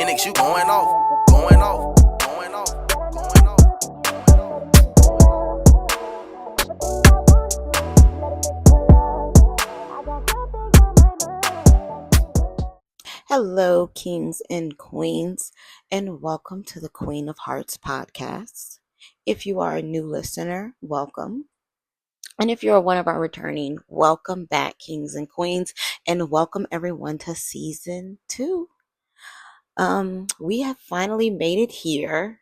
Phoenix, you going off, going off, going off, going off. Hello, kings and queens, and welcome to the Qween of Hearts Podcast. If you are a new listener, welcome. And if you're one of our returning, welcome back, kings and queens, and welcome everyone to season 2. We have finally made it here.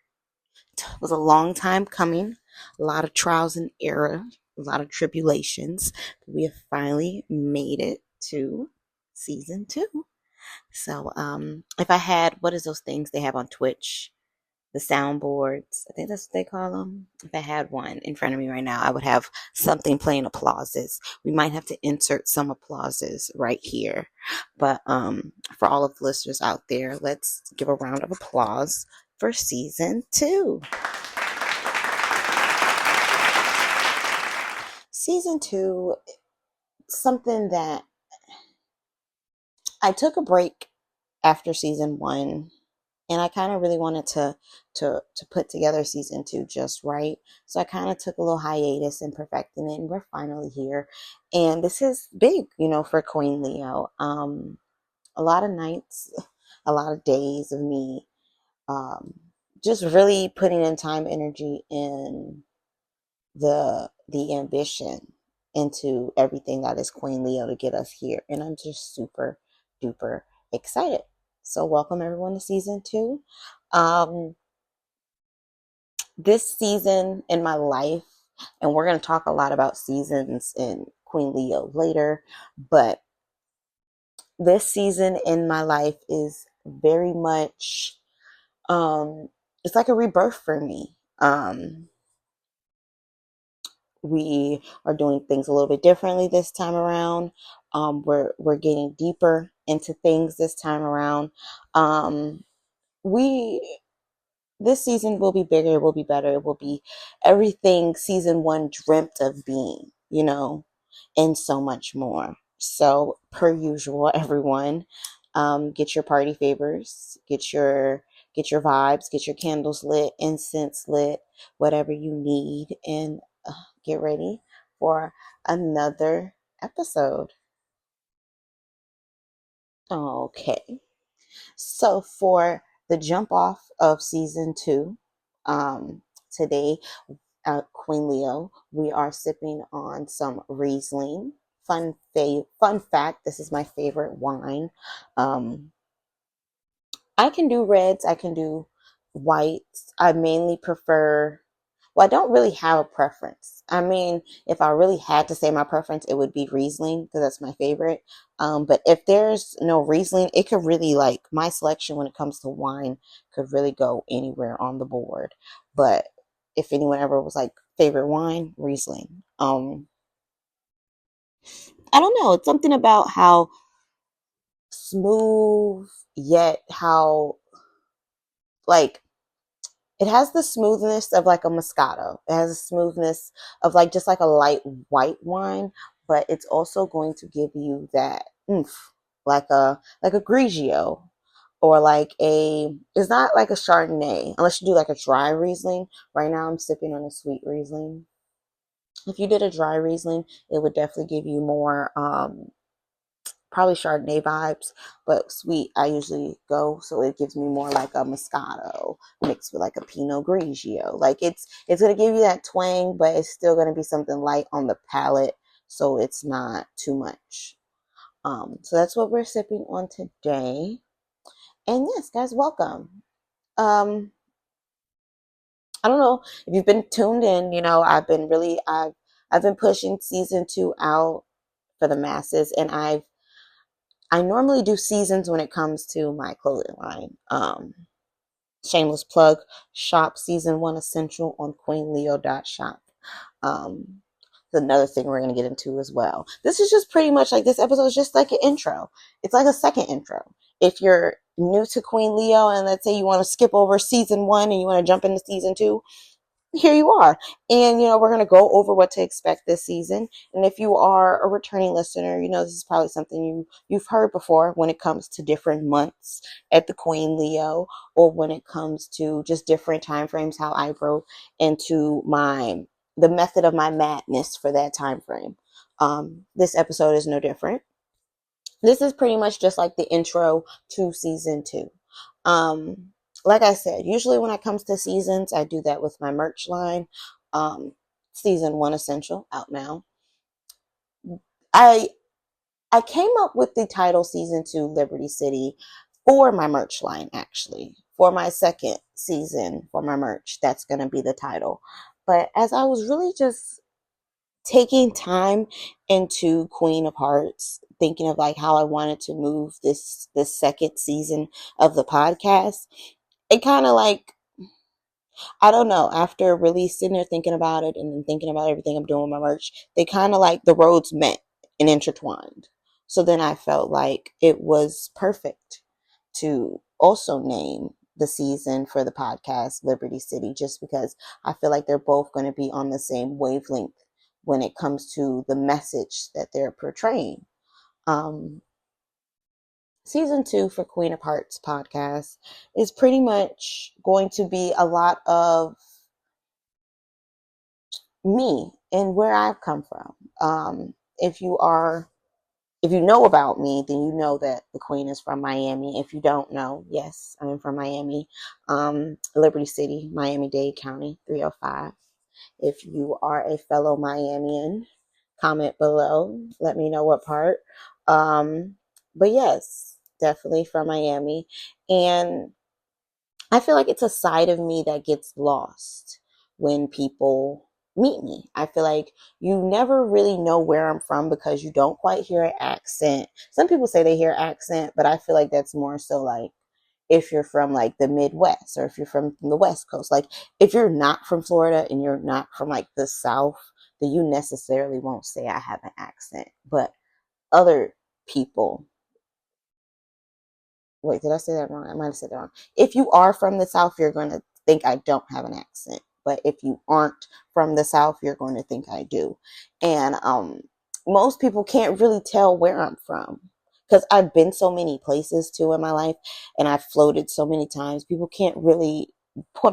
It was a long time coming, a lot of trials and error, a lot of tribulations. But we have finally made it to season 2. So, if I had, what is those things they have on Twitch? The soundboards. I think that's what they call them. If I had one in front of me right now, I would have something playing applauses. We might have to insert some applauses right here. But for all of the listeners out there, let's give a round of applause for season 2. Season 2, something that I took a break after season 1, and I kind of really wanted to put together season 2 just right. So I kind of took a little hiatus in perfecting it, and we're finally here. And this is big, for Qween Leo. A lot of nights, a lot of days of me just really putting in time, energy in the ambition into everything that is Qween Leo to get us here. And I'm just super duper excited. So welcome everyone to season 2. This season in my life, and we're going to talk a lot about seasons in Qween Leo later, but this season in my life is very much, it's like a rebirth for me. We are doing things a little bit differently this time around. We're getting deeper into things this time around. This season will be bigger, it will be better, it will be everything season 1 dreamt of being, and so much more. So per usual, everyone, get your party favors, get your vibes, get your candles lit, incense lit, whatever you need, and get ready for another episode. Okay. So for the jump off of season 2, today at Qween Leo, we are sipping on some Riesling. Fun fact, this is my favorite wine. I can do reds, I can do whites. I mainly prefer, I don't really have a preference. I mean, if I really had to say my preference, it would be Riesling because that's my favorite. But if there's no Riesling, it could really, my selection when it comes to wine could really go anywhere on the board. But if anyone ever was favorite wine, Riesling. I don't know. It's something about how smooth, yet how, it has the smoothness of a Moscato. It has a smoothness of just a light white wine, but it's also going to give you that oomph, like a Grigio, or it's not like a Chardonnay, unless you do a dry Riesling. Right now I'm sipping on a sweet Riesling. If you did a dry Riesling, it would definitely give you more, probably Chardonnay vibes, but sweet I usually go, so it gives me more like a Moscato mixed with a Pinot Grigio. It's going to give you that twang, but it's still going to be something light on the palate, so it's not too much. So that's what we're sipping on today. And yes, guys, welcome. I don't know if you've been tuned in, I've been pushing season 2 out for the masses, and I normally do seasons when it comes to my clothing line. Shameless plug, shop season 1 essential on queenleo.shop. It's another thing we're going to get into as well. This is just pretty much this episode is just like an intro. It's like a second intro. If you're new to Qween Leo and let's say you want to skip over season 1 and you want to jump into season 2, here you are. And, we're going to go over what to expect this season. And if you are a returning listener, this is probably something you've heard before when it comes to different months at the Qween Leo, or when it comes to just different time frames, how I wrote into the method of my madness for that time frame. This episode is no different. This is pretty much just like the intro to season 2. Like I said, usually when it comes to seasons, I do that with my merch line. Season 1 essential out now. I came up with the title season 2 Liberty City for my merch line, actually. For my second season for my merch, that's going to be the title. But as I was really just taking time into Qween of Hearts, thinking of like how I wanted to move this second season of the podcast, it kind of like, I don't know, after really sitting there thinking about it and then thinking about everything I'm doing with my merch, they kind of like the roads met and intertwined. So then I felt like it was perfect to also name the season for the podcast Liberty City, just because I feel like they're both going to be on the same wavelength when it comes to the message that they're portraying. Season 2 for Qween of Hearts Podcast is pretty much going to be a lot of me and where I've come from. If you know about me, then you know that the Queen is from Miami. If you don't know, yes, I'm from Miami, Liberty City, Miami-Dade County, 305. If you are a fellow Miamian, comment below. Let me know what part. But yes, definitely from Miami. And I feel like it's a side of me that gets lost when people meet me. I feel like you never really know where I'm from because you don't quite hear an accent. Some people say they hear accent, but I feel like that's more so like if you're from like the Midwest, or if you're from the West Coast. Like if you're not from Florida and you're not from like the South, then you necessarily won't say I have an accent. But other people, wait, did I say that wrong? I might have said that wrong. If you are from the South, you're going to think I don't have an accent. But if you aren't from the South, you're going to think I do. And most people can't really tell where I'm from because I've been so many places too in my life, and I've floated so many times. People can't really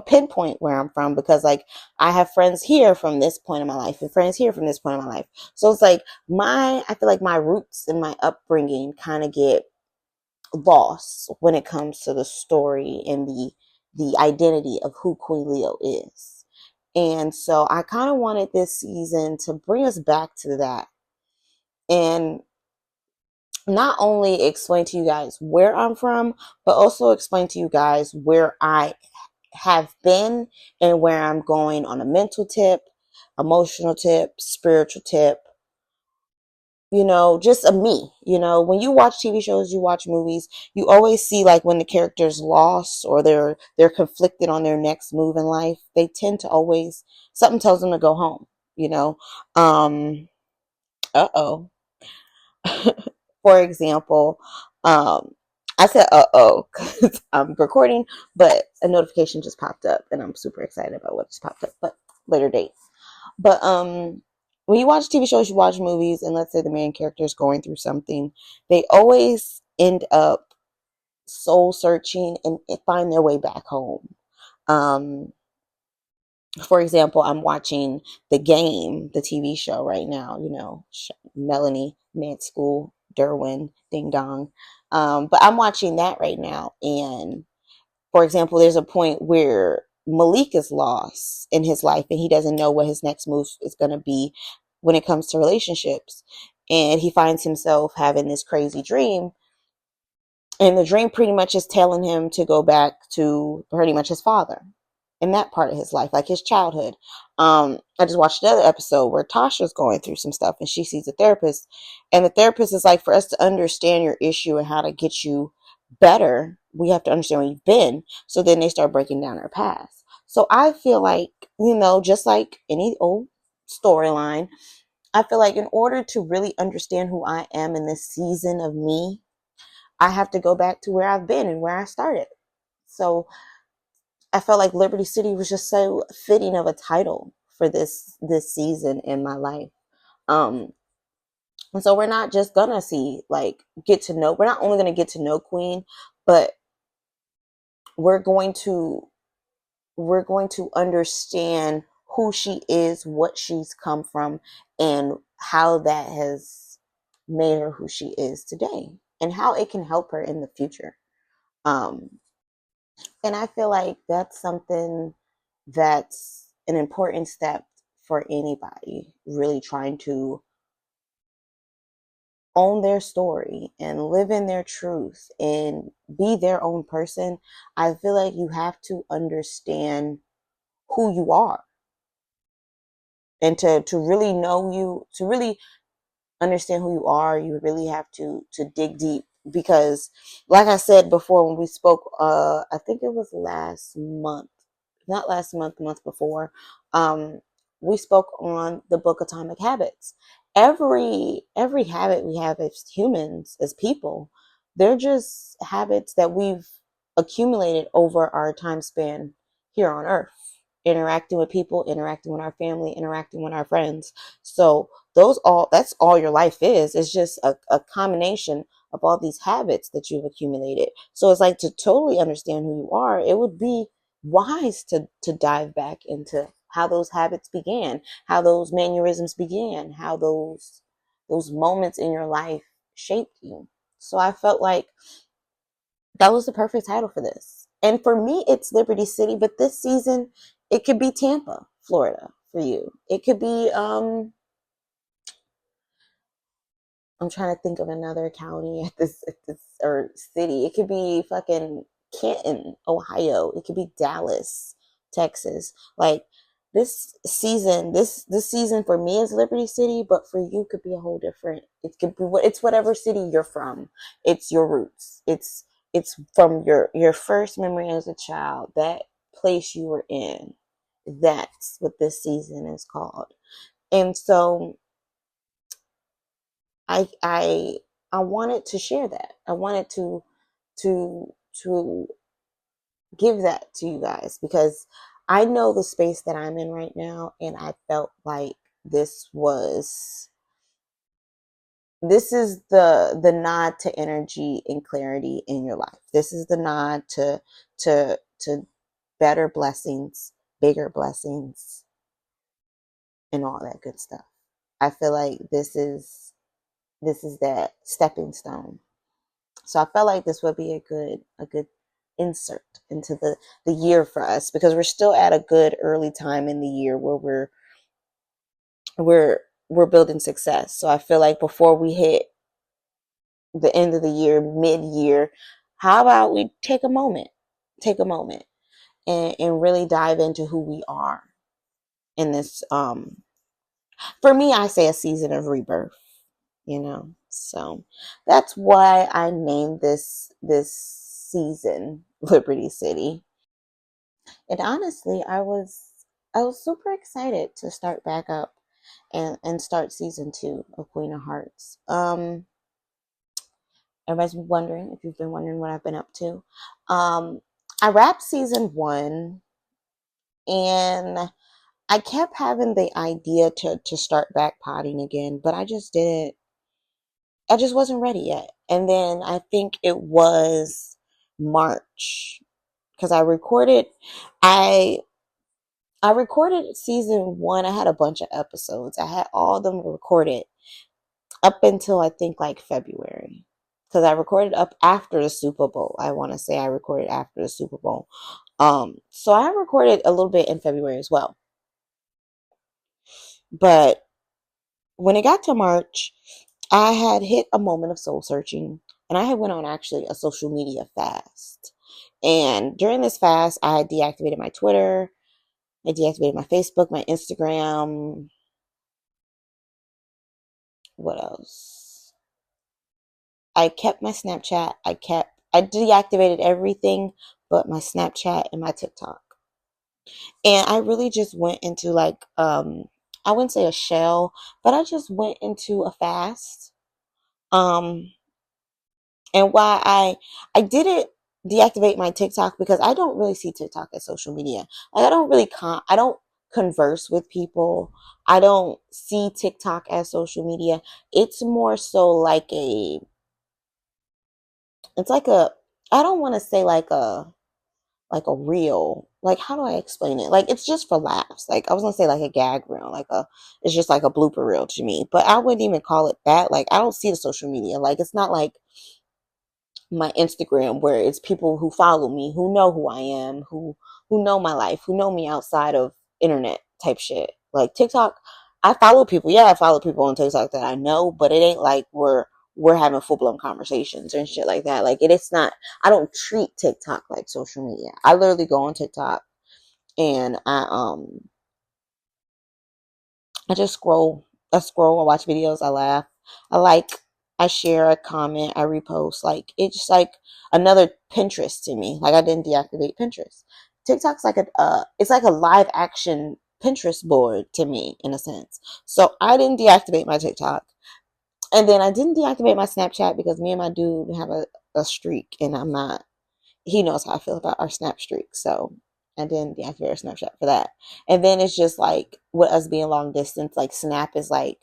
pinpoint where I'm from because like I have friends here from this point in my life and friends here from this point in my life. So it's like I feel like my roots and my upbringing kind of get lost when it comes to the story and the identity of who Qween Leo is. And so I kind of wanted this season to bring us back to that and not only explain to you guys where I'm from, but also explain to you guys where I have been and where I'm going on a mental tip, emotional tip, spiritual tip, just a me. When you watch TV shows, you watch movies, you always see like when the character's lost or they're conflicted on their next move in life, they tend to always, something tells them to go home, you know. Uh-oh. For example, I said uh-oh because I'm recording, but a notification just popped up and I'm super excited about what just popped up, but later date. But when you watch TV shows, you watch movies, and let's say the main character is going through something, they always end up soul searching and find their way back home. For example, I'm watching The Game, the TV show right now, Melanie, Med School, Derwin, Ding Dong. But I'm watching that right now. And for example, there's a point where Malik is lost in his life and he doesn't know what his next move is going to be when it comes to relationships. And he finds himself having this crazy dream. And the dream pretty much is telling him to go back to pretty much his father in that part of his life, like his childhood. I just watched another episode where Tasha's going through some stuff and she sees a therapist. And the therapist is like, for us to understand your issue and how to get you better, we have to understand where you've been. So then they start breaking down her past. So I feel like, just like any old storyline, I feel like in order to really understand who I am in this season of me, I have to go back to where I've been and where I started. So I felt like Liberty City was just so fitting of a title for this season in my life. Um, and so we're not just gonna see like get to know. We're not only gonna get to know Qween, but we're going to we're going to understand who she is, what she's come from, and how that has made her who she is today, and how it can help her in the future. Um, and I feel like that's something that's an important step for anybody really trying to own their story and live in their truth and be their own person. I feel like you have to understand who you are, and to really know you, to really understand who you are, you really have to dig deep, because like I said before when we spoke, I think it was last month, not last month, the month before, um we spoke on the book Atomic Habits. Every habit we have as humans, as people, they're just habits that we've accumulated over our time span here on earth, interacting with people, interacting with our family, interacting with our friends. So that's all your life is. It's just a combination of all these habits that you've accumulated. So it's like, to totally understand who you are, it would be wise to dive back into how those habits began, how those mannerisms began, how those moments in your life shaped you. So I felt like that was the perfect title for this. And for me, it's Liberty City, but this season, it could be Tampa, Florida for you. It could be, I'm trying to think of another county at this or city. It could be fucking Canton, Ohio. It could be Dallas, Texas. Like this season for me is Liberty City, but for you could be a whole different. It could be it's whatever city you're from. It's your roots. It's from your first memory as a child, that place you were in. That's what this season is called. And so I I I wanted to share that. I wanted to give that to you guys, because I know the space that I'm in right now, and I felt like this is the nod to energy and clarity in your life. This is the nod to better blessings, bigger blessings, and all that good stuff. I feel like this is that stepping stone. So I felt like this would be a good insert into the year for us, because we're still at a good early time in the year where we're building success. So I feel like before we hit the end of the year, mid year, how about we take a moment and really dive into who we are in this, for me, I say a season of rebirth, so that's why I named this season Liberty City. And honestly, I was super excited to start back up and start season 2 of Qween of Hearts. Everybody's wondering, if you've been wondering what I've been up to. I wrapped season 1, and I kept having the idea to start back potting again, but I just wasn't ready yet. And then I think it was March, because I I recorded season 1. I had a bunch of episodes. I had all of them recorded up until I think like February. Because I recorded up after the Super Bowl. I want to say I recorded after the Super Bowl. So I recorded a little bit in February as well. But when it got to March, I had hit a moment of soul searching, and I had went on actually a social media fast. And during this fast, I deactivated my Twitter, I deactivated my Facebook, my Instagram. What else? I kept my Snapchat. I deactivated everything but my Snapchat and my TikTok. And I really just went into like, I wouldn't say a shell, but I just went into a fast. Um and why I did it deactivate my TikTok because I don't really see TikTok as social media. Like I don't converse with people. I don't see TikTok as social media. It's more so like it's like a, I don't want to say like a reel. Like, how do I explain it? Like, it's just for laughs. Like, I was gonna say like a gag reel, it's just like a blooper reel to me. But I wouldn't even call it that. Like, I don't see the social media. Like, it's not like my Instagram where it's people who follow me, who know who I am, who know my life, who know me outside of internet type shit. Like TikTok, I follow people. Yeah, I follow people on TikTok that I know, but it ain't like we're having full blown conversations and shit like that. Like it's not. I don't treat TikTok like social media. I literally go on TikTok and I just scroll. I scroll, I watch videos, I laugh, I like, I share, I comment, I repost. Like it's just like another Pinterest to me. Like I didn't deactivate Pinterest. TikTok's like it's like a live action Pinterest board to me in a sense. So I didn't deactivate my TikTok. And then I didn't deactivate my Snapchat because me and my dude have a streak and I'm not, he knows how I feel about our snap streak. So I didn't deactivate our Snapchat for that. And then it's just like with us being long distance, like Snap is like,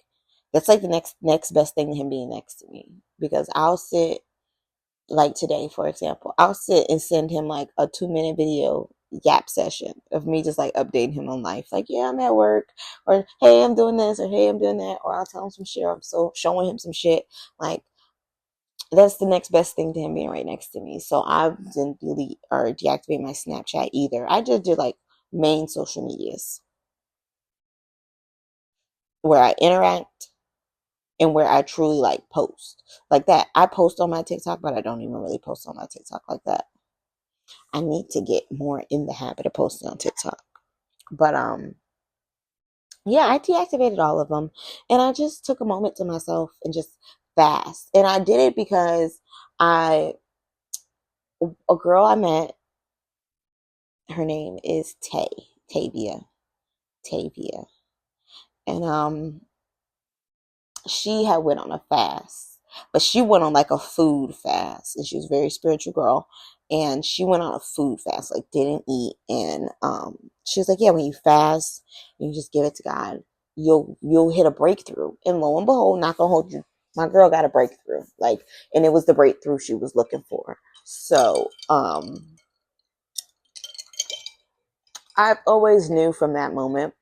that's like the next best thing to him being next to me. Because I'll sit, like today, for example, I'll sit and send him like a 2 minute video yap session of me just like updating him on life. Like, yeah, I'm at work, or hey, I'm doing this, or hey, I'm doing that, or I'll tell him some shit, or I'm so showing him some shit. Like that's the next best thing to him being right next to me. So I didn't delete or deactivate my Snapchat either. I just did like main social medias where I interact and where I truly like post. Like that. I post on my TikTok, but I don't even really post on my TikTok like that. I need to get more in the habit of posting on TikTok. But yeah, I deactivated all of them and I just took a moment to myself and just fast. And I did it because I a girl I met, her name is Tavia. Tavia. And she had went on a fast. But she went on like a food fast. And she was a very spiritual girl. And she went on a food fast, like didn't eat. And she was like, yeah, when you fast, you just give it to God, you'll hit a breakthrough. And lo and behold, not gonna hold you, my girl got a breakthrough. Like, and it was the breakthrough she was looking for. So I've always knew from that moment,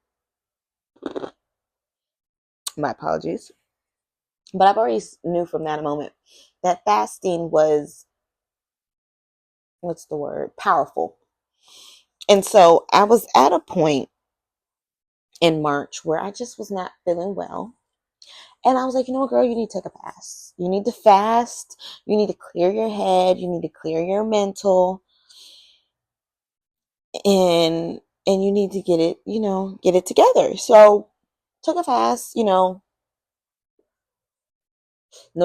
my apologies, but I've always knew from that moment that fasting was, what's the word, powerful. And so I was at a point in March where I just was not feeling well. And I was like, you know what, girl, you need to take a fast. You need to fast. You need to clear your head. You need to clear your mental. And you need to get it, get it together. So took a fast, no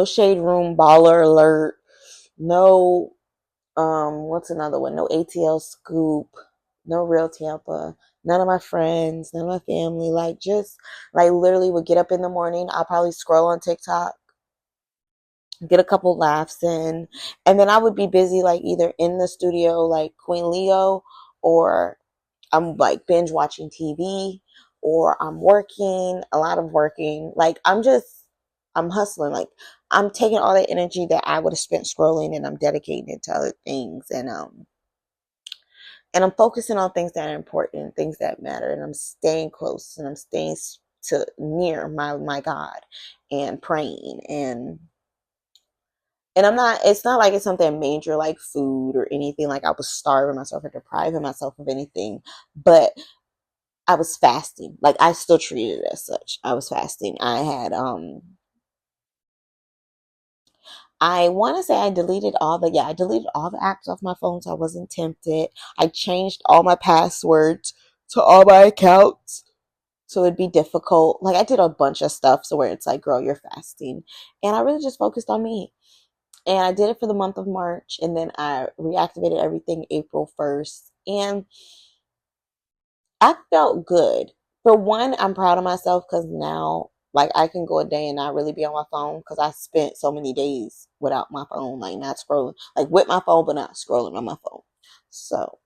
shade room, baller alert, no what's another one? No ATL scoop, no real Tampa, none of my friends, none of my family. Like just like literally would get up in the morning. I'll probably scroll on TikTok, get a couple laughs in, and then I would be busy like either in the studio like Qween Leo, or I'm like binge watching TV, or I'm working, a lot of working. Like I'm hustling. Like I'm taking all the energy that I would have spent scrolling and I'm dedicating it to other things. And I'm focusing on things that are important, things that matter, and I'm staying close and I'm staying to near my God and praying and I'm not, it's not like it's something major like food or anything. Like I was starving myself or depriving myself of anything, but I was fasting. Like I still treated it as such. I was fasting. I want to say I deleted all the apps off my phone so I wasn't tempted. I changed all my passwords to all my accounts so it'd be difficult. Like I did a bunch of stuff so where it's like, girl, you're fasting. And I really just focused on me. And I did it for the month of March and then I reactivated everything April 1st. And I felt good. For one, I'm proud of myself because now Like I can go a day and not really be on my phone because I spent so many days without my phone, like not scrolling, like with my phone, but not scrolling on my phone. So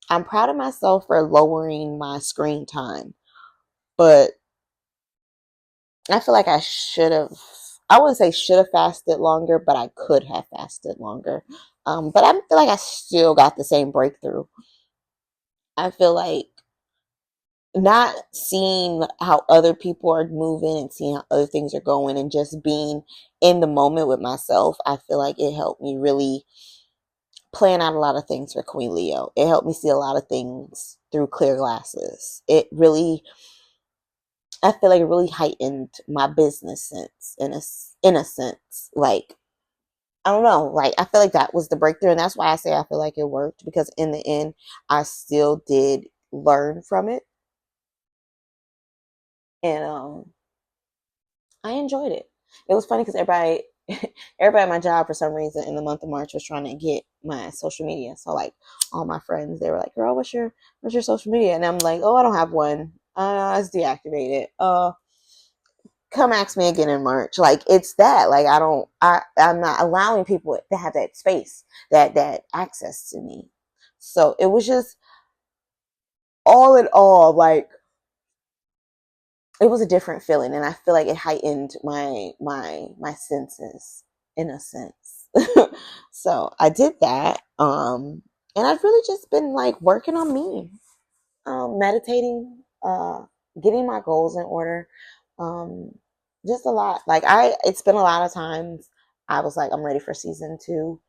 I'm proud of myself for lowering my screen time, but I feel like I should have. I wouldn't say should have fasted longer, but I could have fasted longer. But I feel like I still got the same breakthrough. I feel like not seeing how other people are moving and seeing how other things are going and just being in the moment with myself, I feel like it helped me really plan out a lot of things for Qween Leo. It helped me see a lot of things through clear glasses. It really, I feel like it really heightened my business sense in a sense. Like, I don't know, like I feel like that was the breakthrough, and that's why I say I feel like it worked, because in the end I still did learn from it. And I enjoyed it. It was funny because everybody at my job for some reason in the month of March was trying to get my social media. So like all my friends, they were like, "Girl, what's your social media?" And I'm like, "Oh, I don't have one. It's deactivated. Come ask me again in March." Like it's that. Like I'm not allowing people to have that space, that access to me. So it was just all in all, like it was a different feeling, and I feel like it heightened my senses in a sense. So I did that, and I've really just been like working on me, meditating, getting my goals in order, um, just a lot. Like it's been a lot of times I was like, I'm ready for season 2,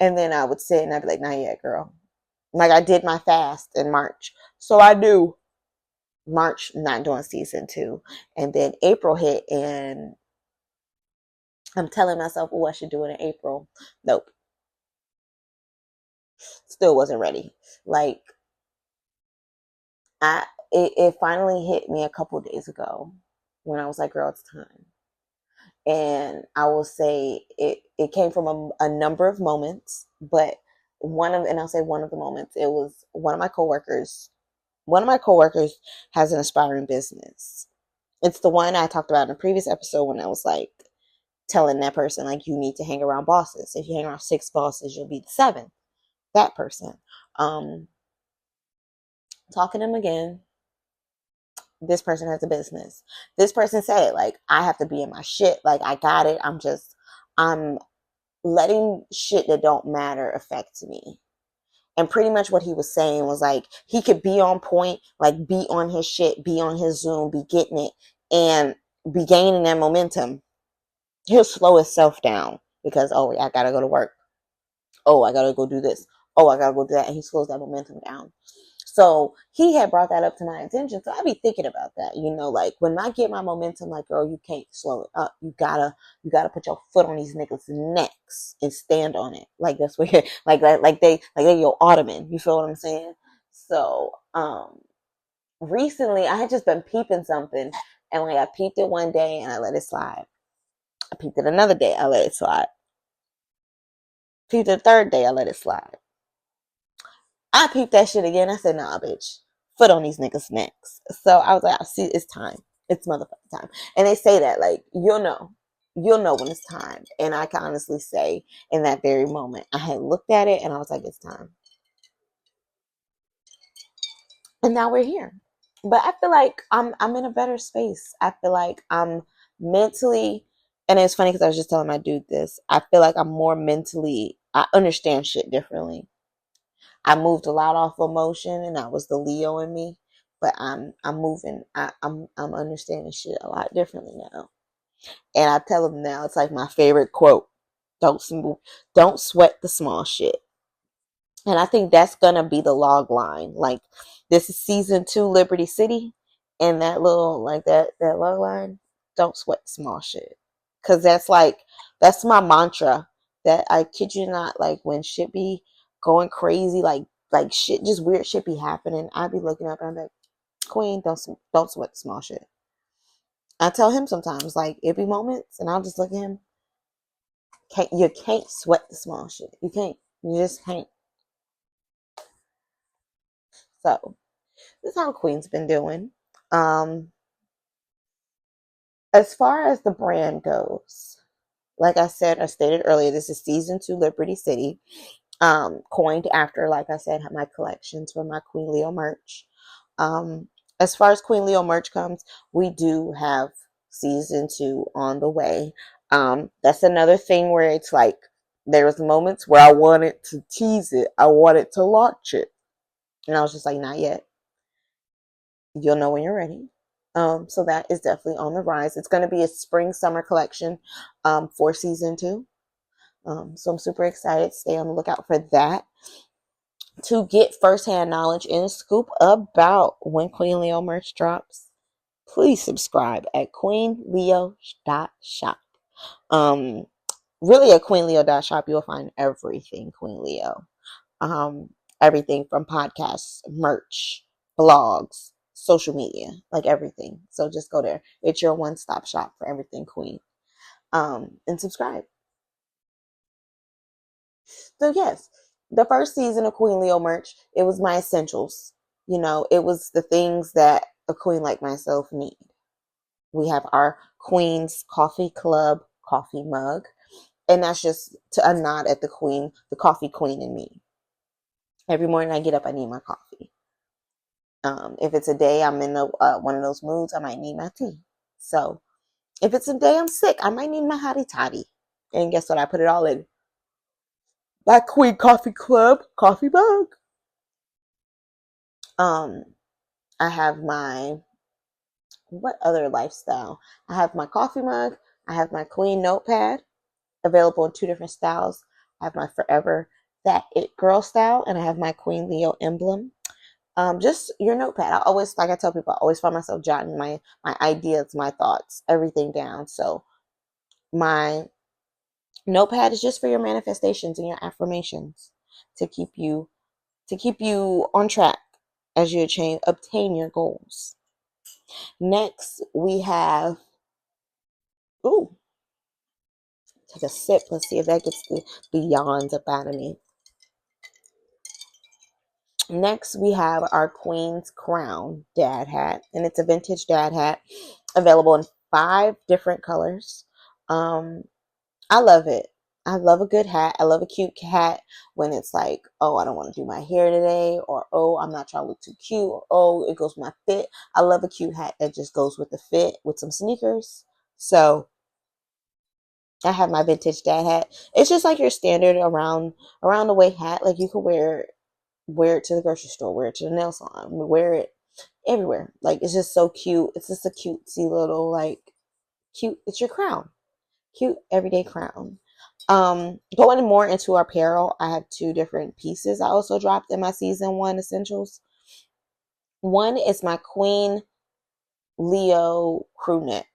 and then I would sit and I'd be like, not yet, girl. Like I did my fast in March, so I knew March not doing season 2, and then April hit, and I'm telling myself, oh, I should do it in April. Nope, still wasn't ready. Like it finally hit me a couple days ago when I was like, girl, it's time. And I will say it came from a number of moments, but I'll say one of the moments, it was one of my coworkers. One of my coworkers has an aspiring business. It's the one I talked about in a previous episode when I was like telling that person, like, you need to hang around bosses. If you hang around 6 bosses, you'll be the 7th. That person. Um, Talking to him again. This person has a business. This person said, like, I have to be in my shit. Like, I got it. I'm letting shit that don't matter affect me. And pretty much what he was saying was like, he could be on point, like be on his shit, be on his Zoom, be getting it, and be gaining that momentum. He'll slow himself down because, oh, I gotta go to work. Oh, I gotta go do this. Oh, I gotta go do that. And he slows that momentum down. So he had brought that up to my attention. So I be thinking about that, like when I get my momentum, like, girl, you can't slow it up. You gotta put your foot on these niggas' necks and stand on it. Like that's what like they your ottoman. You feel what I'm saying? So recently I had just been peeping something, and like I peeped it one day and I let it slide. I peeped it another day, I let it slide. Peeped it the third day, I let it slide. I peeped that shit again. I said, nah, bitch. Foot on these niggas' necks. So I was like, I see, it's time. It's motherfucking time. And they say that, like, you'll know. You'll know when it's time. And I can honestly say, in that very moment, I had looked at it and I was like, it's time. And now we're here. But I feel like I'm in a better space. I feel like I'm mentally, and it's funny because I was just telling my dude this. I feel like I'm more mentally, I understand shit differently. I moved a lot off emotion, and that was the Leo in me. But I'm moving. I'm understanding shit a lot differently now. And I tell them now, it's like my favorite quote: don't sweat the small shit." And I think that's gonna be the log line. Like this is season 2, Liberty City, and that little like that log line. Don't sweat the small shit, because that's my mantra. That I kid you not, like when shit be going crazy, like shit, just weird shit be happening. I be looking up and I'm like, Queen, don't sweat the small shit. I tell him sometimes, like it be moments, and I'll just look at him. You can't sweat the small shit. You can't. You just can't. So this is how Queen's been doing. Um, As far as the brand goes, like I stated earlier, this is season 2 Liberty City. Coined after, like I said, my collections for my Qween Leo merch. Um, as far as Qween Leo merch comes, we do have season 2 on the way. That's another thing where it's like there's moments where I wanted to tease it, I wanted to launch it, and I was just like, not yet. You'll know when you're ready. So that is definitely on the rise. It's going to be a spring summer collection for season 2. So I'm super excited. Stay on the lookout for that. To get firsthand knowledge and scoop about when Qween Leo merch drops, please subscribe at queenleo.shop. Um, really at queenleo.shop, you'll find everything Qween Leo. Um, Everything from podcasts, merch, blogs, social media, like everything. So just go there. It's your one-stop shop for everything Qween. And subscribe. So yes, the first season of Qween Leo merch, it was my essentials. It was the things that a queen like myself need. We have our Queen's Coffee Club coffee mug, and that's just to a nod at the queen, the coffee queen in me. Every morning I get up, I need my coffee. If it's a day I'm in one of those moods, I might need my tea. So if it's a day I'm sick, I might need my hottie toddy. And guess what? I put it all in my Queen Coffee Club coffee mug. Um, I have what other lifestyle? I have my coffee mug. I have my Qween notepad, available in 2 different styles. I have my Forever That It Girl style, and I have my Qween Leo emblem. Just your notepad. I always, like I tell people, I always find myself jotting my ideas, my thoughts, everything down. So my notepad is just for your manifestations and your affirmations to keep you on track as you obtain your goals. Next, we have, ooh, take a sip. Let's see if that gets the yawns up out of me. Next, we have our Queen's Crown dad hat, and it's a vintage dad hat available in 5 different colors. I love it. I love a good hat. I love a cute hat when it's like, oh, I don't want to do my hair today, or oh, I'm not trying to look too cute, or oh, it goes with my fit. I love a cute hat that just goes with the fit with some sneakers. So I have my vintage dad hat. It's just like your standard around the way hat. Like you can wear it to the grocery store, wear it to the nail salon, wear it everywhere. Like it's just so cute. It's just a cutesy little cute. It's your crown, cute everyday crown. Going more into apparel, I have 2 different pieces I also dropped in my season 1 essentials. One is my Qween Leo crew neck.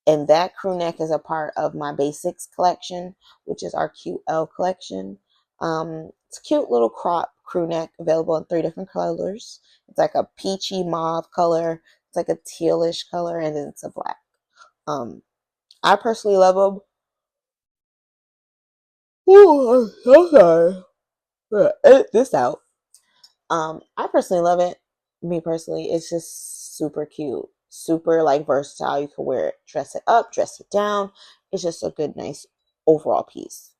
And that crew neck is a part of my basics collection, which is our QL collection. It's a cute little crop crew neck available in 3 different colors. It's like a peachy mauve color, it's like a tealish color, and then it's a black. I personally love them. Ooh, I'm sorry. Edit this out. I personally love it. Me personally, it's just super cute, super versatile. You can wear it, dress it up, dress it down. It's just a good, nice overall piece.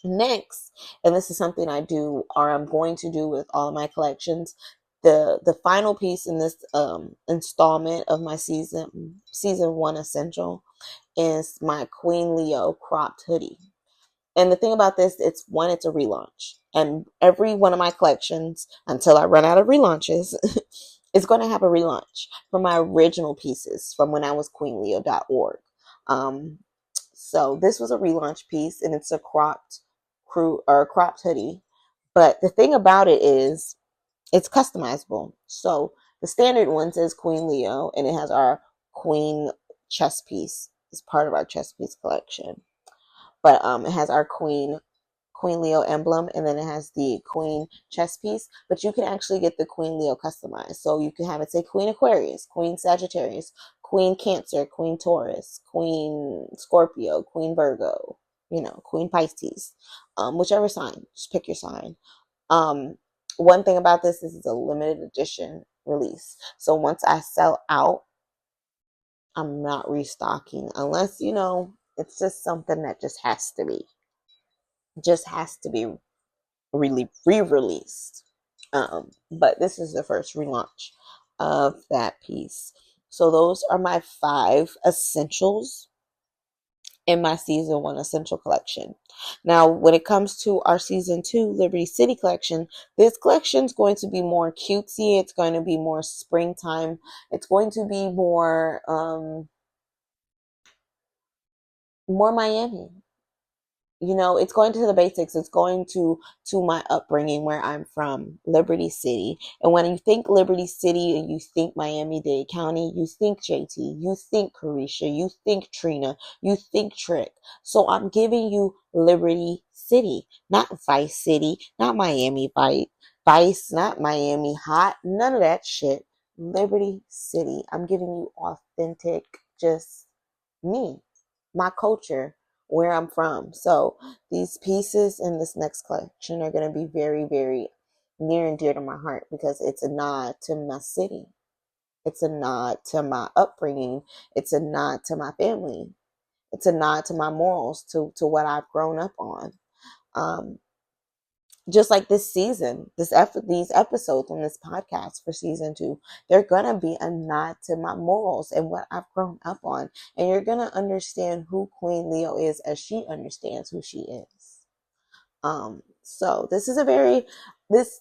Next, and this is something I do, or I'm going to do with all of my collections. The final piece in this installment of my season 1 essential is my Qween Leo cropped hoodie. And the thing about this, it's a relaunch. And every one of my collections, until I run out of relaunches, is going to have a relaunch for my original pieces from when I was queenleo.org. So this was a relaunch piece, and it's a cropped hoodie. But the thing about it is it's customizable. So the standard one says Qween Leo, and it has our Queen chest piece as part of our chest piece collection. But it has our Queen Leo emblem, and then it has the Queen chest piece. But you can actually get the Qween Leo customized. So you can have it say Queen Aquarius, Queen Sagittarius, Queen Cancer, Queen Taurus, Queen Scorpio, Queen Virgo, Queen Pisces, whichever sign. Just pick your sign. One thing about this is it's a limited edition release. So once I sell out, I'm not restocking unless, it's just something that just has to be really re-released. But this is the first relaunch of that piece. So those are my 5 essentials in my season 1 essential collection. Now, when it comes to our season 2 Liberty City collection, this collection is going to be more cutesy. It's going to be more springtime. It's going to be more Miami. It's going to the basics. It's going to my upbringing, where I'm from, Liberty City. And when you think Liberty City and you think Miami-Dade County, you think JT, you think Carisha, you think Trina, you think Trick. So I'm giving you Liberty City, not Vice City, not Miami Vice, not Miami Hot, none of that shit. Liberty City. I'm giving you authentic, just me, my culture, where I'm from. So these pieces in this next collection are going to be very, very near and dear to my heart, because it's a nod to my city. It's a nod to my upbringing. It's a nod to my family. It's a nod to my morals, to what I've grown up on. Just like this season, these episodes on this podcast for season 2, they're gonna be a nod to my morals and what I've grown up on, and you're gonna understand who Qween Leo is as she understands who she is. So this is a very this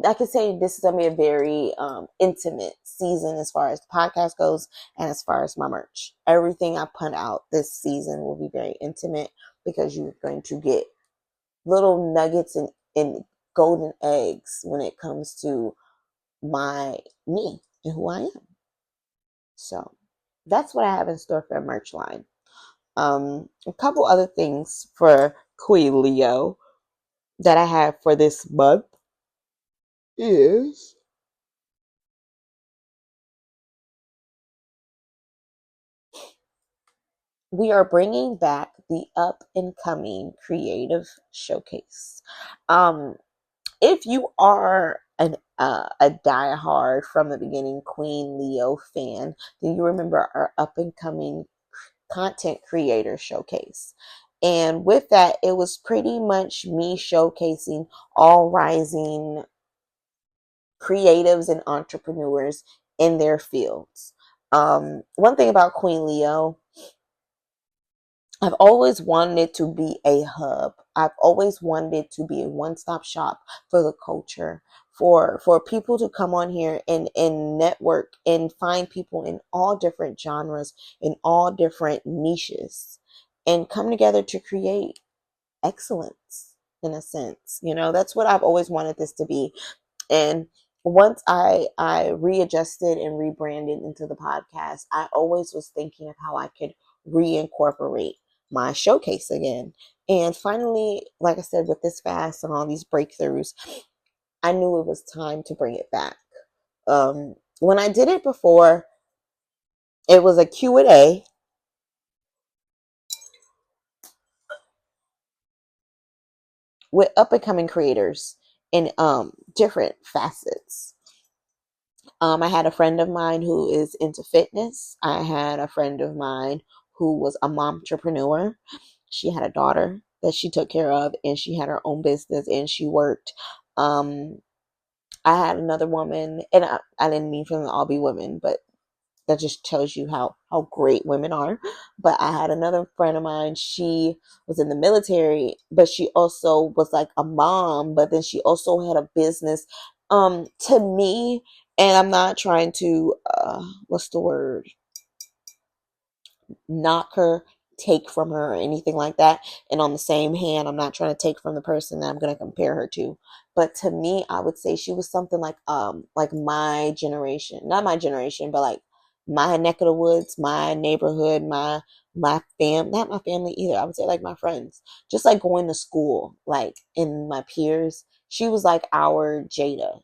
I could say this is gonna be a very intimate season as far as the podcast goes, and as far as my merch. Everything I put out this season will be very intimate, because you're going to get little nuggets and golden eggs when it comes to me and who I am. So that's what I have in store for a merch line. A couple other things for Qween Leo that I have for this month is we are bringing back the up and coming creative showcase. If you are a diehard from the beginning Qween Leo fan, then you remember our up and coming content creator showcase. And with that, it was pretty much me showcasing all rising creatives and entrepreneurs in their fields. One thing about Qween Leo, I've always wanted it to be a hub. I've always wanted it to be a one-stop shop for the culture, for people to come on here and network and find people in all different genres, in all different niches, and come together to create excellence in a sense. That's what I've always wanted this to be. And once I readjusted and rebranded into the podcast, I always was thinking of how I could reincorporate my showcase again. And finally, like I said, with this fast and all these breakthroughs, I knew it was time to bring it back. When I did it before, it was a Q&A with up and coming creators in different facets. I had a friend of mine who is into fitness. I had a friend of mine who was a mom entrepreneur. She had a daughter that she took care of, and she had her own business, and she worked. I had another woman, and I didn't mean for them to all be women, but that just tells you how great women are. But I had another friend of mine. She was in the military, but she also was like a mom, but then she also had a business. To me, and I'm not trying to what's the word, knock her, take from her, or anything like that. And on the same hand, I'm not trying to take from the person that I'm going to compare her to. But to me, I would say she was something like my generation, not my generation, but like my neck of the woods, my neighborhood, not my family either. I would say like my friends, just like going to school, like in my peers. She was like our Jada.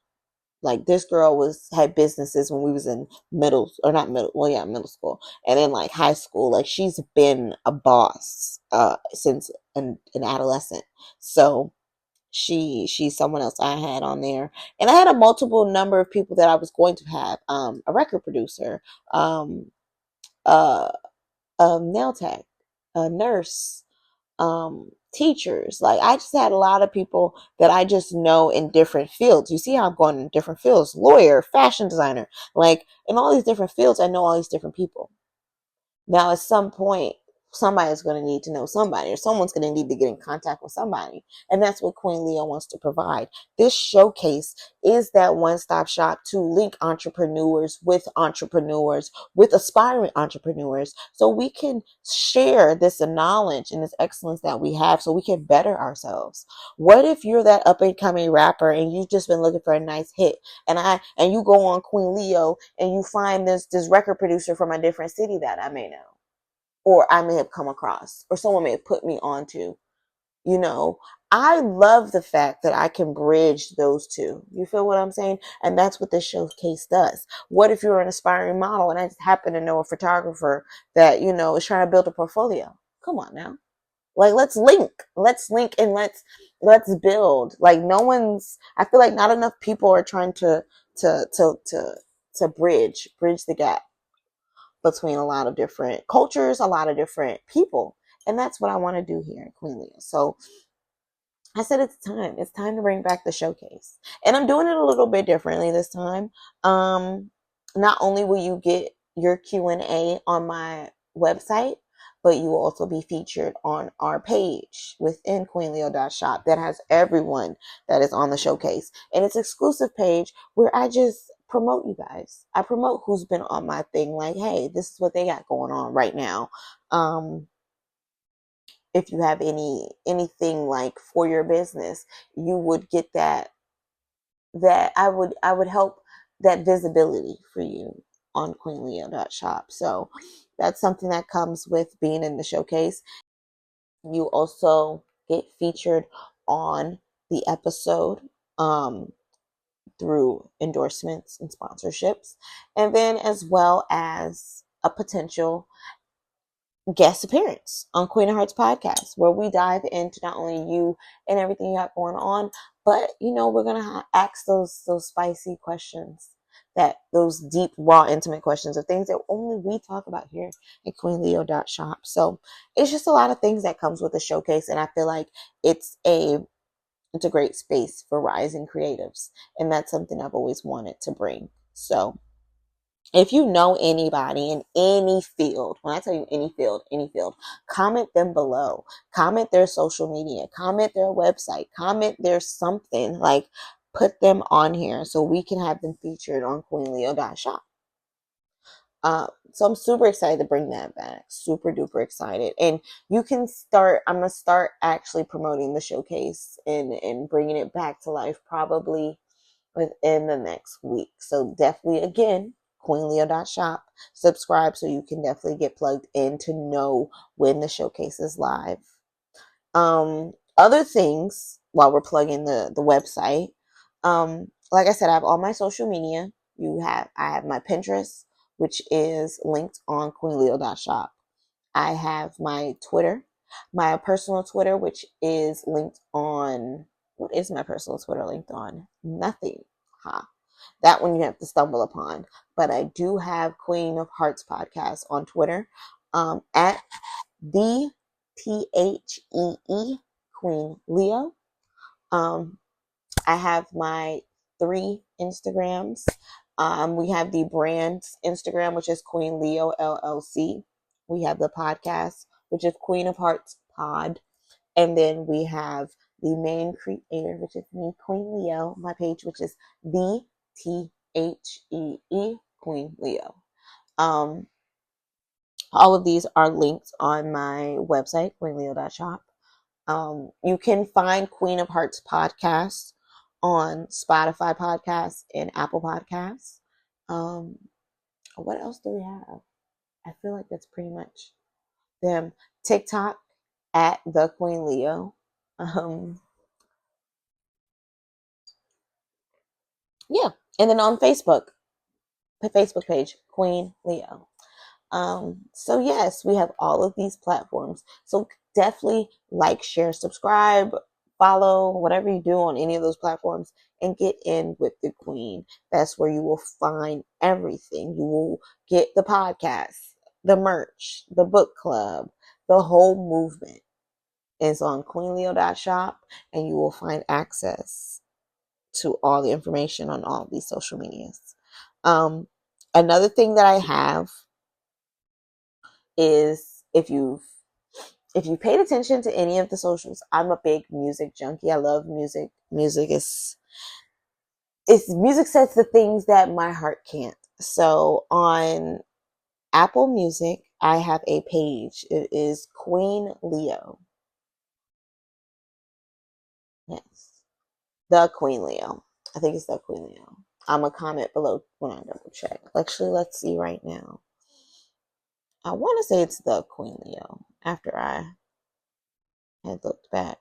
Like this girl had businesses when we was in middle school, and then like high school. Like she's been a boss since an adolescent. So she's someone else I had on there, and I had a multiple number of people that I was going to have. A record producer, a nail tech, a nurse, teachers. Like I just had a lot of people that I just know in different fields. You see how I'm going in different fields, lawyer, fashion designer, like in all these different fields, I know all these different people. Now, at some point, somebody's going to need to know somebody, or someone's going to need to get in contact with somebody. And that's what Qween Leo wants to provide. This showcase is that one-stop shop to link entrepreneurs, with aspiring entrepreneurs, so we can share this knowledge and this excellence that we have so we can better ourselves. What if you're that up-and-coming rapper and you've just been looking for a nice hit, and you go on Qween Leo and you find this record producer from a different city that I may know, or I may have come across, or someone may have put me onto. You know, I love the fact that I can bridge those two. You feel what I'm saying? And that's what this showcase does. What if you're an aspiring model and I just happen to know a photographer that, is trying to build a portfolio? Come on now. Like, let's link and let's build. Like, I feel like not enough people are trying to bridge the gap between a lot of different cultures, a lot of different people. And that's what I want to do here in Qween Leo. So I said it's time. It's time to bring back the showcase. And I'm doing it a little bit differently this time. Not only will you get your Q&A on my website, but you will also be featured on our page within QweenLeo.shop that has everyone that is on the showcase. And it's an exclusive page where I just promote you guys. I promote who's been on my thing, like, hey, this is what they got going on right now. If you have anything like for your business, you would get that I would help that visibility for you on QweenLeo.shop. So that's something that comes with being in the showcase. You also get featured on the episode through endorsements and sponsorships, and then as well as a potential guest appearance on Qween of Hearts Podcast, where we dive into not only you and everything you got going on, but we're gonna ask those spicy questions, those deep, raw, intimate questions of things that only we talk about here at QweenLeo.shop. So it's just a lot of things that comes with the showcase, and I feel like it's a great space for rising creatives, and that's something I've always wanted to bring. So if you know anybody in any field, when I tell you any field, comment them below. Comment their social media, comment their website, comment their something, like put them on here so we can have them featured on QweenLeo.shop. So I'm super excited to bring that back. Super duper excited. And I'm going to start actually promoting the showcase and bringing it back to life probably within the next week. So definitely, again, QweenLeo.shop. Subscribe so you can definitely get plugged in to know when the showcase is live. Other things while we're plugging the website. Like I said, I have all my social media. I have my Pinterest, which is linked on QweenLeo.shop. I have my Twitter, my personal Twitter, which is linked on. What is my personal Twitter linked on? Nothing. That one you have to stumble upon. But I do have Qween of Hearts Podcast on Twitter, at the THEE Qween Leo. I have my 3 Instagrams. We have the brand's Instagram, which is Qween Leo LLC. We have the podcast, which is Qween of Hearts Pod. And then we have the main creator, which is me, Qween Leo, my page, which is the THEE Qween Leo. All of these are linked on my website, QweenLeo.shop. You can find Qween of Hearts Podcast on Spotify Podcasts and Apple Podcasts. What else do we have? I feel like that's pretty much them. TikTok at the Qween Leo. Yeah, and then on Facebook, the Facebook page, Qween Leo. So yes, we have all of these platforms. So definitely like, share, subscribe, follow, whatever you do on any of those platforms, and get in with the Qween. That's where you will find everything. You will get the podcast. the merch, the book club, the whole movement is on queenleo.shop, and you will find access to all the information on all these social medias. Another thing that I have is if you paid attention to any of the socials, I'm a big music junkie. I love music. Music says the things that my heart can't. So on Apple Music, I have a page. It is Qween Leo. Yes. The Qween Leo. I think it's the Qween Leo. I'm going to comment below when I double check. Actually, let's see right now. I want to say it's the Qween Leo after I had looked back.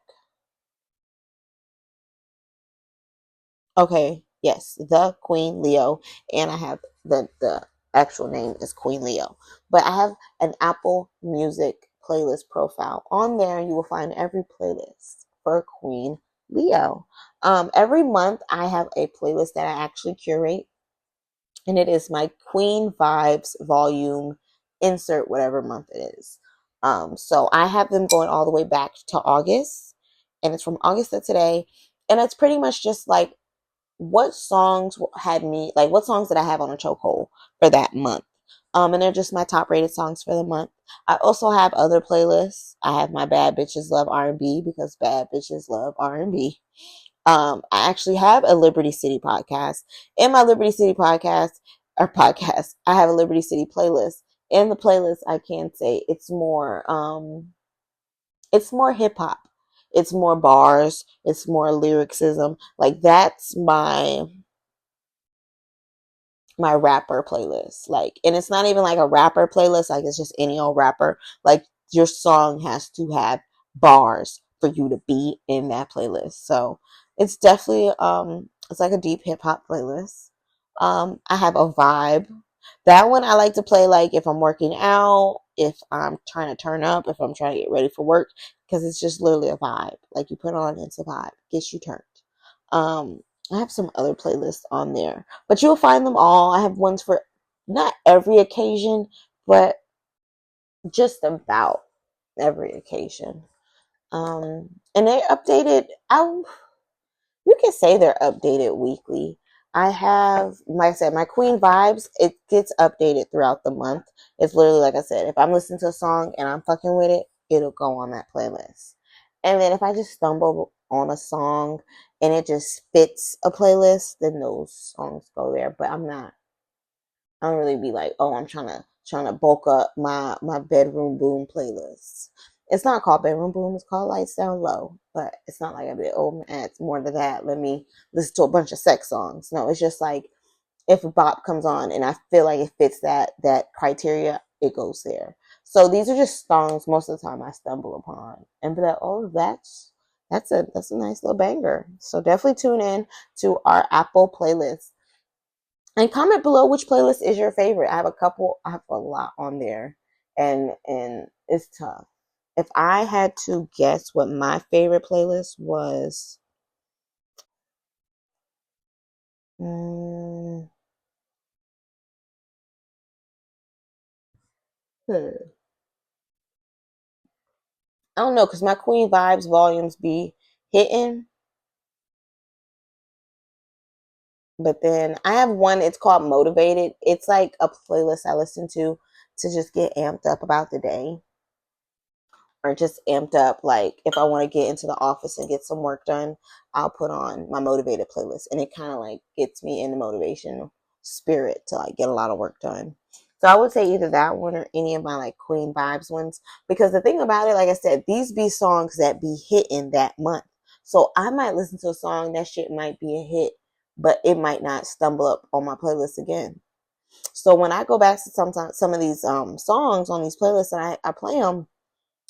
Okay, yes, the Qween Leo, and I have the actual name is Qween Leo. But I have an Apple Music playlist profile. On there, you will find every playlist for Qween Leo. Every month, I have a playlist that I actually curate, and it is my Qween Vibes volume. Insert whatever month it is. So I have them going all the way back to August, and it's from August to today, and it's pretty much just like what songs had me like what songs did I have on a chokehold for that month. And they're just my top rated songs for the month. I also have other playlists. I have my Bad Bitches Love R&B because bad bitches love R&B. I actually have a Liberty City podcast. In my Liberty City podcast, I have a Liberty City playlist. In the playlist, I can say it's more hip hop. It's more bars. It's more lyricism. Like that's my rapper playlist. Like, and it's not even like a rapper playlist. Like, it's just any old rapper. Like, your song has to have bars for you to be in that playlist. So it's definitely it's like a deep hip hop playlist. I have a vibe. That one I like to play like if I'm working out, if I'm trying to turn up, if I'm trying to get ready for work, because it's just literally a vibe. Like you put on, it's a vibe, gets you turned. Um, I have some other playlists on there, but you'll find them all. I have ones for not every occasion, but just about every occasion. And they're updated. You can say they're updated weekly. I have, like I said, my Qween Vibes, it gets updated throughout the month. It's literally, like I said, if I'm listening to a song and I'm fucking with it, it'll go on that playlist. And then if I just stumble on a song and it just fits a playlist, then those songs go there. But I don't really be like, oh, I'm trying to bulk up my bedroom boom playlist. It's not called bedroom boom. It's called lights down low. But it's not like I be, oh man, it's more to that. Let me listen to a bunch of sex songs. No, it's just like if a bop comes on and I feel like it fits that criteria, it goes there. So these are just songs most of the time I stumble upon and be like, oh, that's a nice little banger. So definitely tune in to our Apple playlist. And comment below which playlist is your favorite. I have a lot on there. And it's tough. If I had to guess what my favorite playlist was, mm, hmm, I don't know, because my Qween Vibes volumes be hitting. But then I have one, it's called Motivated. It's like a playlist I listen to just get amped up about the day. Or just amped up. Like if I want to get into the office and get some work done, I'll put on my motivated playlist, and it kind of like gets me in the motivation spirit to like get a lot of work done. So I would say either that one or any of my like Qween Vibes ones, because the thing about it, like I said, these be songs that be hitting that month. So I might listen to a song, that shit might be a hit, but it might not stumble up on my playlist again. So when I go back to some of these songs on these playlists and I play them,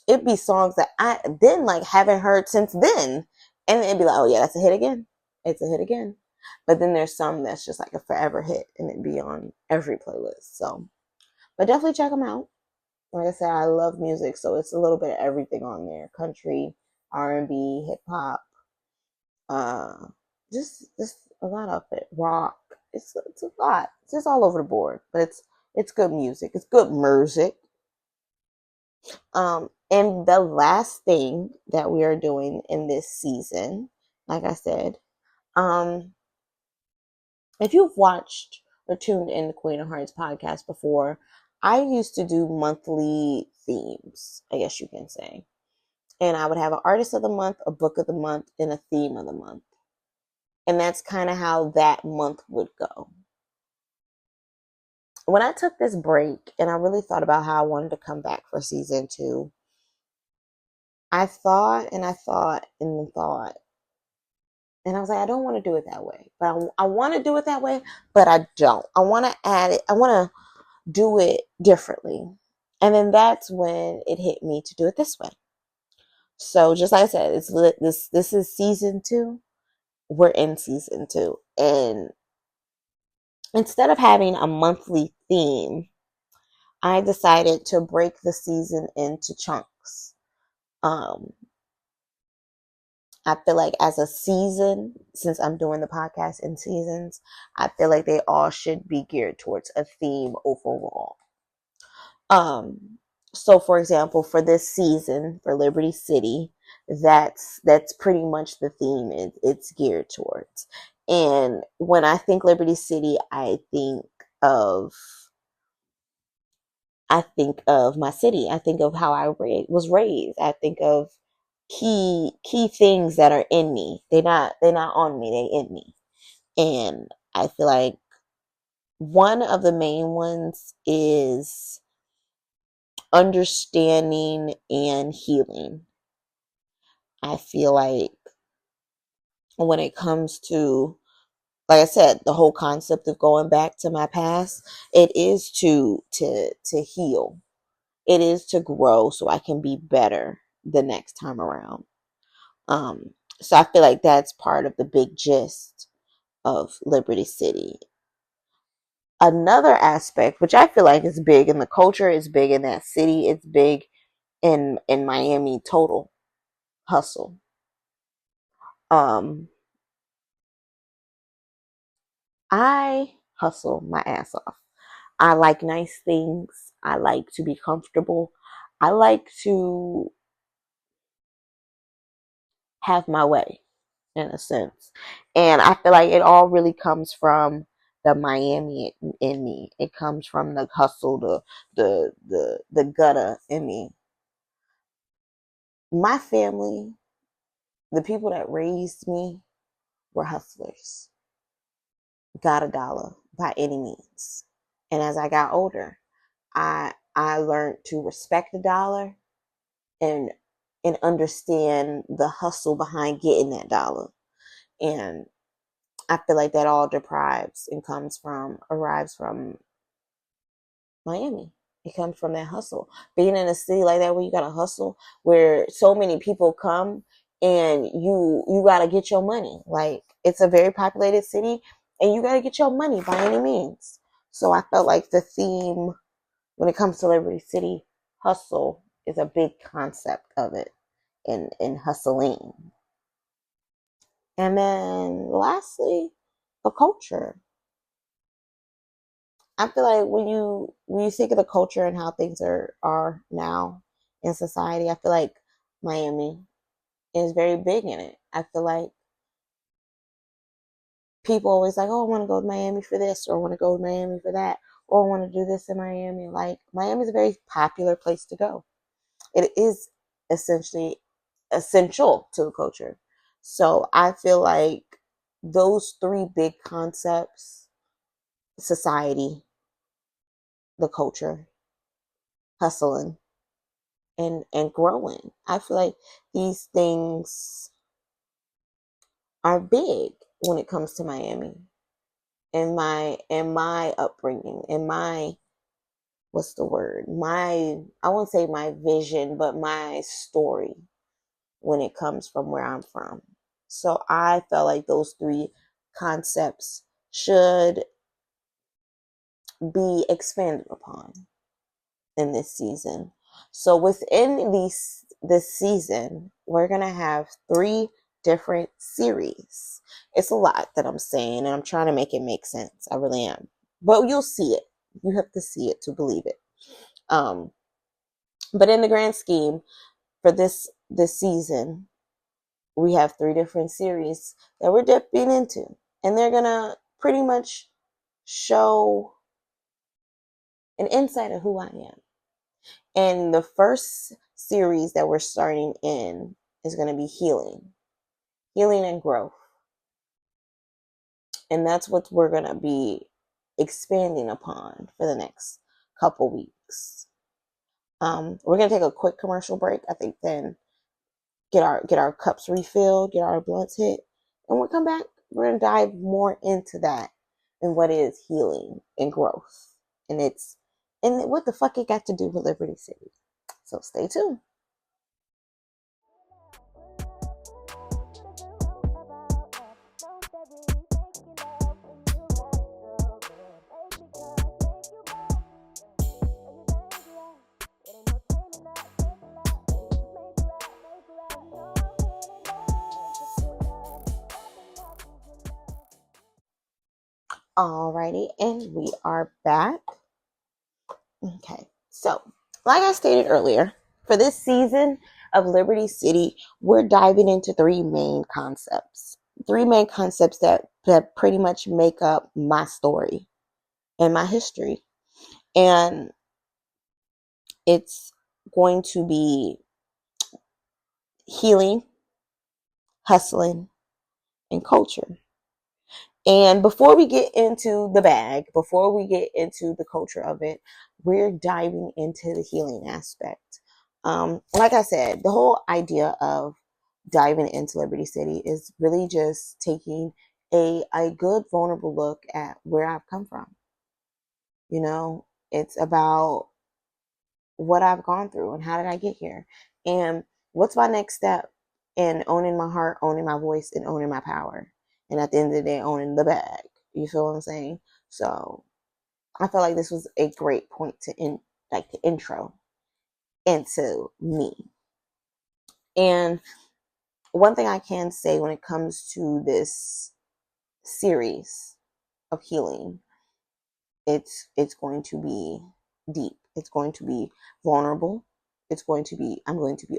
it'd be songs that I then like haven't heard since then. And it'd be like, oh yeah, that's a hit again. It's a hit again. But then there's some that's just like a forever hit and it'd be on every playlist. So, but definitely check them out. Like I said, I love music, so it's a little bit of everything on there: country, R&B, hip hop, uh, just a lot of it, rock. It's a lot. It's just all over the board, but It's good music. It's good music. And the last thing that we are doing in this season, like I said, if you've watched or tuned in the Qween of Hearts podcast before, I used to do monthly themes, I guess you can say. And I would have an artist of the month, a book of the month, and a theme of the month. And that's kind of how that month would go. When I took this break and I really thought about how I wanted to come back for season 2, I thought and I thought and thought. And I was like, I don't want to do it that way. But I want to do it that way, but I don't. I want to add it. I want to do it differently. And then that's when it hit me to do it this way. So just like I said, it's this is season 2. We're in season 2. And instead of having a monthly theme, I decided to break the season into chunks. I feel like as a season, since I'm doing the podcast in seasons, I feel like they all should be geared towards a theme overall. So for example, for this season, for Liberty City, that's pretty much the theme it's geared towards. And when I think Liberty City, I think of my city. I think of how I was raised. I think of key things that are in me. They're not on me. They in me. And I feel like one of the main ones is understanding and healing. I feel like when it comes to, like I said, the whole concept of going back to my past, it is to heal. It is to grow so I can be better the next time around. So I feel like that's part of the big gist of Liberty City. Another aspect, which I feel like is big in the culture, is big in that city, it's big in Miami total, hustle. I hustle my ass off. I like nice things. I like to be comfortable. I like to have my way, in a sense. And I feel like it all really comes from the Miami in me. It comes from the hustle, the gutter in me. My family, the people that raised me, were hustlers. Got a dollar by any means. And as I got older, I learned to respect the dollar and understand the hustle behind getting that dollar. And I feel like that all arrives from Miami. It comes from that hustle. Being in a city like that where you gotta hustle, where so many people come and you gotta get your money. Like, it's a very populated city and you gotta get your money by any means. So I felt like the theme when it comes to Liberty City, hustle is a big concept of it in hustling. And then lastly, the culture. I feel like when you think of the culture and how things are now in society, I feel like Miami is very big in it. I feel like people always like, oh, I want to go to Miami for this, or I want to go to Miami for that, or I want to do this in Miami. Like, Miami is a very popular place to go. It is essentially essential to the culture. So I feel like those three big concepts: society, the culture, hustling, and growing. I feel like these things are big when it comes to Miami and my upbringing and my, what's the word? I won't say my vision, but my story when it comes from where I'm from. So I felt like those three concepts should be expanded upon in this season. So within this season, we're gonna have 3 different series. It's a lot that I'm saying, and I'm trying to make it make sense. I really am. But you'll see it. You have to see it to believe it. But in the grand scheme, for this season, we have 3 different series that we're dipping into, and they're gonna pretty much show an insight of who I am. And the first series that we're starting in is going to be healing and growth. And that's what we're going to be expanding upon for the next couple weeks. We're going to take a quick commercial break. I think then get our cups refilled, get our blunts hit, and we'll come back. We're going to dive more into that and what is healing and growth. And what the fuck it got to do with Liberty City. So stay tuned. Alrighty, and we are back. Okay, so like I stated earlier, for this season of Liberty City, we're diving into 3 main concepts. 3 main concepts that pretty much make up my story and my history. And it's going to be healing, hustling, and culture. And before we get into the bag, before we get into the culture of it, we're diving into the healing aspect. Like I said, the whole idea of diving into Liberty City is really just taking a good vulnerable look at where I've come from. You know, it's about what I've gone through and how did I get here, and what's my next step in owning my heart, owning my voice, and owning my power. And at the end of the day, owning the bag. You feel what I'm saying? So I feel like this was a great point to intro into me. And one thing I can say when it comes to this series of healing, it's going to be deep. It's going to be vulnerable. I'm going to be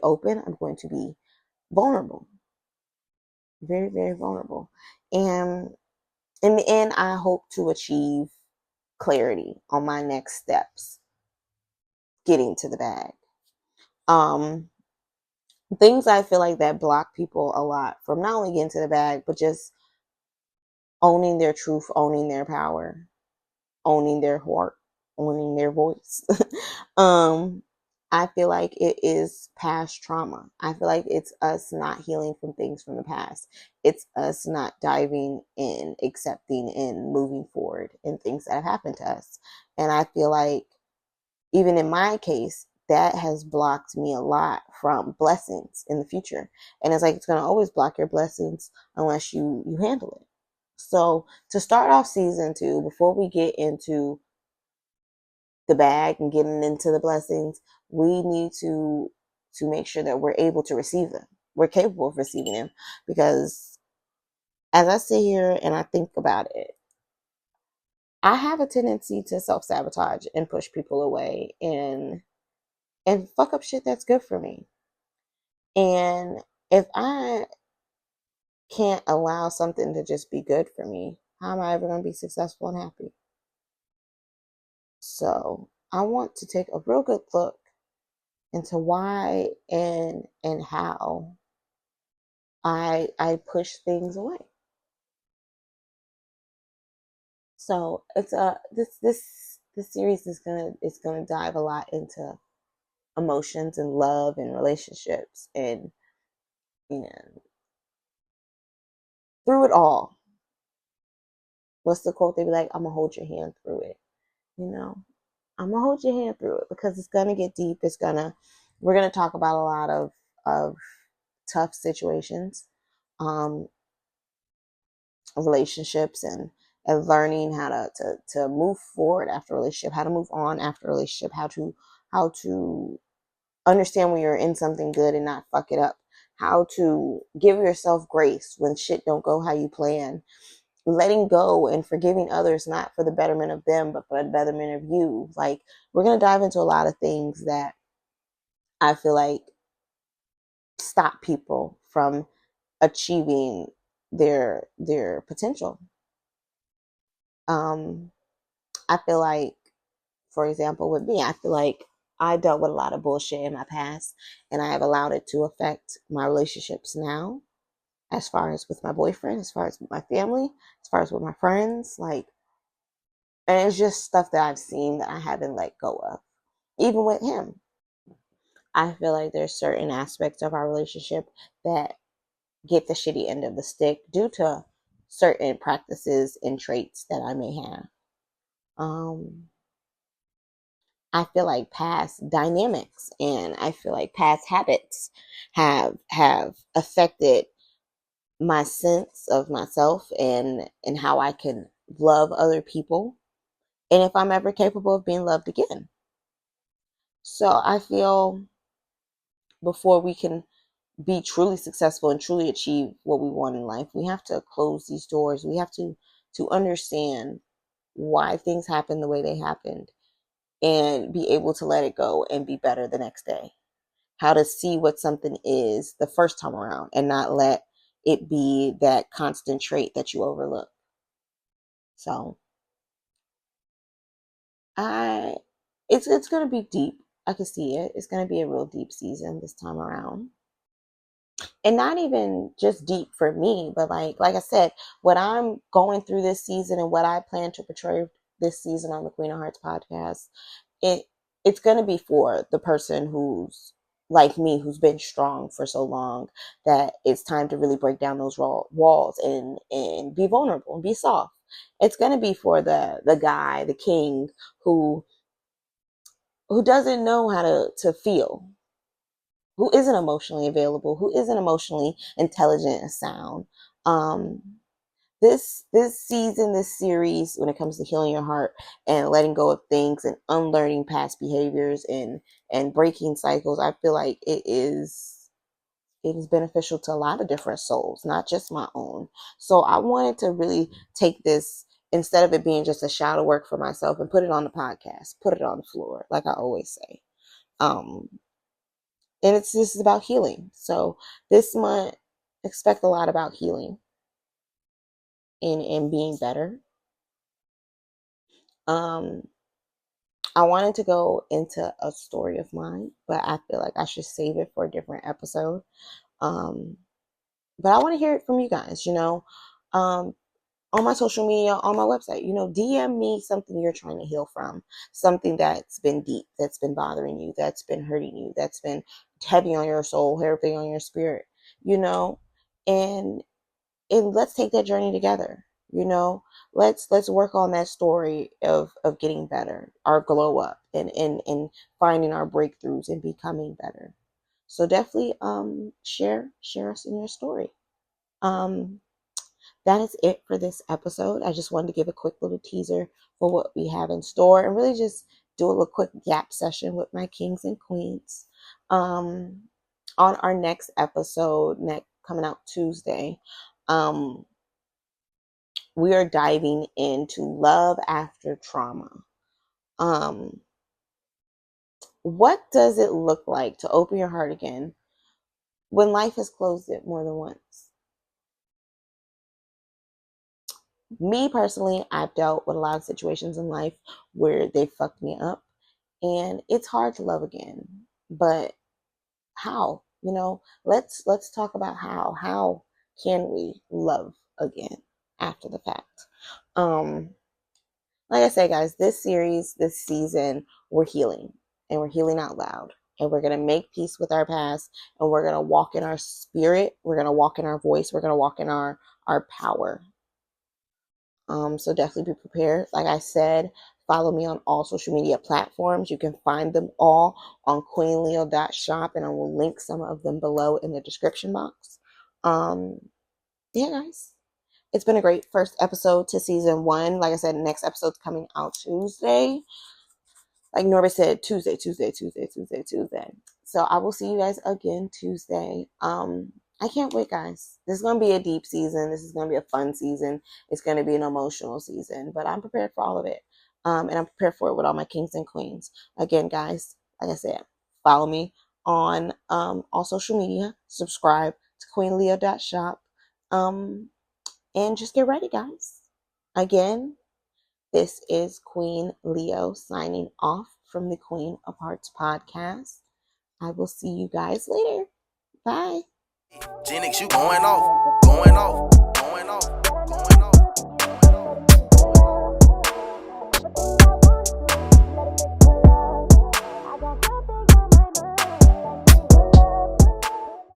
open. I'm going to be vulnerable. Very, very vulnerable. And in the end, I hope to achieve clarity on my next steps getting to the bag. Things I feel like that block people a lot from not only getting to the bag, but just owning their truth, owning their power, owning their heart, owning their voice. I feel like it is past trauma. I feel like it's us not healing from things from the past. It's us not diving in, accepting, and moving forward in things that have happened to us. And I feel like, even in my case, that has blocked me a lot from blessings in the future. And it's like, it's going to always block your blessings unless you handle it. So to start off season 2, before we get into the bag and getting into the blessings, we need to make sure that we're able to receive them. We're capable of receiving them, because as I sit here and I think about it, I have a tendency to self-sabotage and push people away and fuck up shit that's good for me. And if I can't allow something to just be good for me, how am I ever going to be successful and happy? So I want to take a real good look into why and how I push things away. So it's this series is gonna dive a lot into emotions and love and relationships and through it all. What's the quote? They be like, "I'm gonna hold your hand through it." I'm gonna hold your hand through it, because it's gonna get deep. We're gonna talk about a lot of tough situations, relationships, and learning how to move forward after a relationship, how to move on after a relationship, how to understand when you're in something good and not fuck it up, how to give yourself grace when shit don't go how you plan, letting go and forgiving others, not for the betterment of them, but for the betterment of you. Like, we're going to dive into a lot of things that I feel like stop people from achieving their potential. Um, I feel like, for example, with me, I feel like I dealt with a lot of bullshit in my past, and I have allowed it to affect my relationships now, as far as with my boyfriend, as far as with my family, as far as with my friends. Like, and it's just stuff that I've seen that I haven't let go of. Even with him, I feel like there's certain aspects of our relationship that get the shitty end of the stick due to certain practices and traits that I may have. I feel like past dynamics and I feel like past habits have affected my sense of myself and how I can love other people, and if I'm ever capable of being loved again. So I feel before we can be truly successful and truly achieve what we want in life, we have to close these doors. We have to understand why things happen the way they happened and be able to let it go and be better the next day. How to see what something is the first time around and not let it be that constant trait that you overlook. So I it's gonna be deep. I can see it. It's gonna be a real deep season this time around. And not even just deep for me, but like I said, what I'm going through this season and what I plan to portray this season on the Qween of Hearts podcast, it it's going to be for the person who's like me, who's been strong for so long that it's time to really break down those walls and be vulnerable and be soft. It's going to be for the guy, the king who doesn't know how to feel, who isn't emotionally available, who isn't emotionally intelligent and sound. Um, this season, this series, when it comes to healing your heart and letting go of things and unlearning past behaviors and breaking cycles, I feel like it is beneficial to a lot of different souls, not just my own. So I wanted to really take this, instead of it being just a shadow work for myself, and put it on the podcast, put it on the floor, like I always say. Um, and this is about healing. So this month, expect a lot about healing and being better. Um, I wanted to go into a story of mine, but I feel like I should save it for a different episode. Um, but I want to hear it from you guys, um, on my social media, on my website, DM me something you're trying to heal from, something that's been deep, that's been bothering you, that's been hurting you, that's been heavy on your soul, heavy on your spirit, you know, and let's take that journey together. Let's work on that story of getting better, our glow up, and finding our breakthroughs and becoming better. So definitely share us in your story. um that is it for this episode. I just wanted to give a quick little teaser for what we have in store and really just do a little quick gap session with my kings and queens. um on our next episode, coming out Tuesday, um we are diving into love after trauma. Um, what does it look like to open your heart again when life has closed it more than once? Me personally, I've dealt with a lot of situations in life where they fucked me up, and it's hard to love again. But how? Let's talk about how. How can we love again after the fact? Um, Like I said, guys, this series, this season, we're healing, and we're healing out loud. And we're going to make peace with our past, and we're going to walk in our spirit. We're going to walk in our voice. We're going to walk in our power. So definitely be prepared. Like I said, follow me on all social media platforms. You can find them all on queenleo.shop, and I will link some of them below in the description box. Yeah, guys. It's been a great first episode to season 1. Like I said, the next episode's coming out Tuesday. Like Norbert said, Tuesday. So I will see you guys again Tuesday. I can't wait, guys. This is going to be a deep season. This is going to be a fun season. It's going to be an emotional season, but I'm prepared for all of it. And I'm prepared for it with all my kings and queens. Again, guys, like I said, follow me on all social media. Subscribe to QweenLeo.shop. And just get ready, guys. Again, this is Qween Leo signing off from the Qween of Hearts podcast. I will see you guys later. Bye. Genix, you going off, going off.